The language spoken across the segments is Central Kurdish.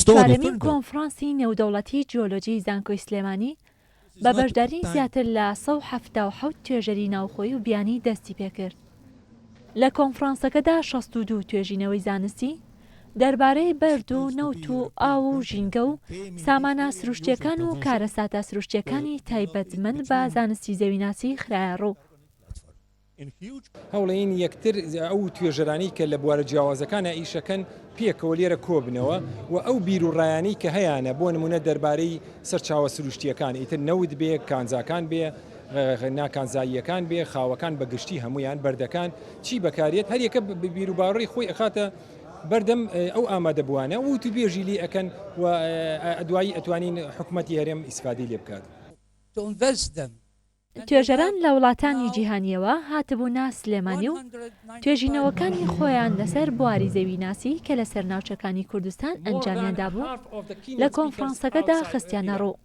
چوارەمین کۆنفرانسی نێودەوڵەتی جیۆلۆجی زانکۆی سلێمانی بە بەشداری زیاتر لە 177 توێژەری ناوخۆیی و بیانی دەستی پێکرد. لە کۆنفرانسەکەدا 62 توێژینەوەی زانستی دەربارەی بەرد و نەوت و ئاو و ژینگە و سامانە سروشتیەکان و کارەساتە سروشتیەکانی تایبەتمەند بە زانستی زەویناسی خرایە ڕوو. هەوڵین یەکتر ئەو توێژەرانی کە لە بوارە جیاوازەکانە ئیشەکەن پێکەوە لێرە کۆبنەوە و ئەو بیر و ڕایانی کە هەیەە بۆ نمونە دەربارەی سەرچاوە سروشتیەکان ئیتر نەود بێ کانزاکان بێ ناکانزاییەکان بێ خاوەکان بەگشتی هەمویان بەردەکان چی بەکارێت هەر یەکە بیر و باوەڕی خۆی ئەخاتە بەردەم ئەو ئامادەبووانە و تو بێژیلی ئەکەن و دوایی ئەتوانین حکوومەتی هەرێم ئیسفادی لێ بکات. توێژەران لە وڵاتانی جیهانیەوە هاتبوونا سلێمانی و توێژینەوەکانی خۆیان لەسەر بواری زەویناسی کە لە سەرناوچەکانی کوردستان ئەنجامیاندا بوو لە کۆنفرانسەکەدا خستیانە ڕوو.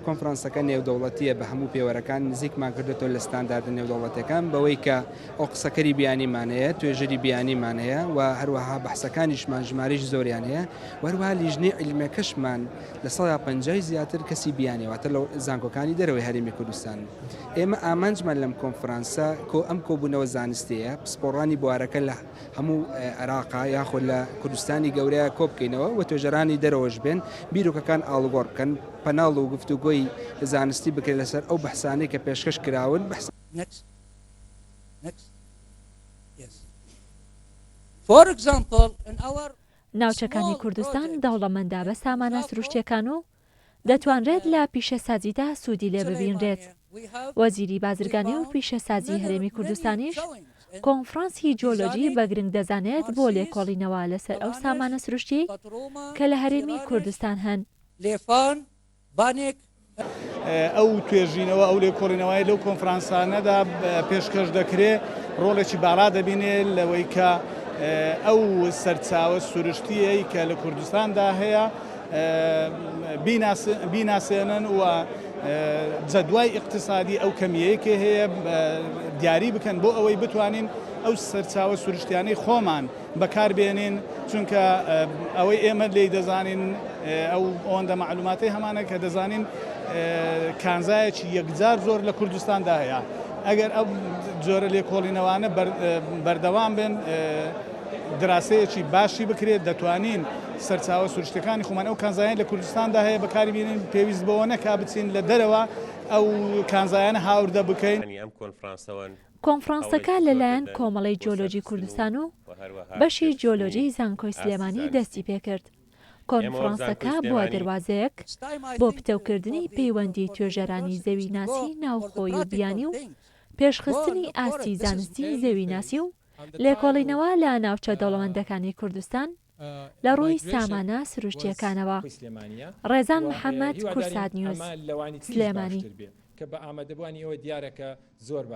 کۆنفرانسەکە نێودەوڵەتیە بە هەموو پێوەرەکان نزیکمان کردێتەوە لە ستاندارد نێودەوڵەتەکان بەوەی کە ئەو قسەکەری بیانیمانەیە توێژەری بیانیمانەیە و هەروەها بەحسەکانیشمان ژمارەش زۆریان هەیە وەروەها لیژنەی عیلمەکەشمان لە 150 زیاتر کەسی بیانیواتە لەو زانکۆکانی دەرەوەی هەرێمی کوردستان. ئێمە ئامانجمان لەم کۆنفرانسە ئەم کۆبوونەوە زانستیە پسپۆڕانی بوارەکە لە هەموو عێراقا یاخۆ لە کوردستانی گەورەیە کۆ بکەینەوە و توێژەرانی دەرەوەش بێن بیرۆکەکان ئاڵوگۆڕ بکەن پەناڵ و گفتوگۆی زانستی بکرێت لەسەر ئەو بەحسانەی کە پێشکەش کراون. ناوچەکانی کوردستان دەوڵەمەندە بە سامانە سروشتیەکان و دەتوانرێت لە پیشەسازیدا سوودی لێ ببینرێت. وەزیری بازرگانی و پیشەسازی هەرێمی کوردستانیش کۆنفرانسی جیۆلۆجی بە گرنگ دەزانێت بۆ لێکۆڵینەوە لەسەر ئەو سامانە سروشتی کە لە هەرێمی کوردستان هەن. ئەو توێژینەوە ئەو لێکۆڵینەوەی لەو کۆنفرانسانەدا پێشکەش دەکرێت ڕۆڵێکی باڵا دەبینێت لەوەی کە ئەو سەرچاوە سروشتیەی کە لە کوردستاندا هەیە بیناسێنن و جەدوای اقتصادی ئەو کەمیەیەکە هەیە دیاری بکەن بۆ ئەوەی بتوانین ئەو سەرچاوە سروشتیانەی خۆمان بەکاربێنین چونکە ئەوەی ئێمە لێی دەزانین ئەو ئەوەندە معلوماتی هەمانە کە دەزانین کانزایەکی یەکجار زۆر لە کوردستاندا هەیە. ئەگەر ئەو جۆرە لێکۆڵینەوانە بەردەوام بن دراسەیەکی باشی بکرێت دەتوانین سەرچاوە سروشتەکانی خۆمان ئەو کانزایان لە کوردستاندا هەیە بەکاری بێنین پێویست بەوە نەکا بچین لە دەرەوە ئەو کانزایانە هاوردە بکەین. کۆنفرانسەکە لەلایەن کۆمەڵی جیۆلۆجی کوردستان و بەشی جیۆلۆجی زانکۆی سلێمانی دەستی پێکرد. کۆنفرانسەکە بووە دەواازەیەک بۆ پتەوکردنی پەیوەندی توێژەرانی زەویناسی ناوخۆی و بیانی و پێشخستنی ئاستی زانستی زەویناسی و لێکۆڵینەوە لە ناوچە دەوڵەمەندەکانی کوردستان لە ڕووی سامانە سروشتیەکانەوە. ڕێزان محەممەد، کورسات نیوز، سلێمانی. کە بە ئامادەبوانی ئەوە دیارەکە زۆر باش.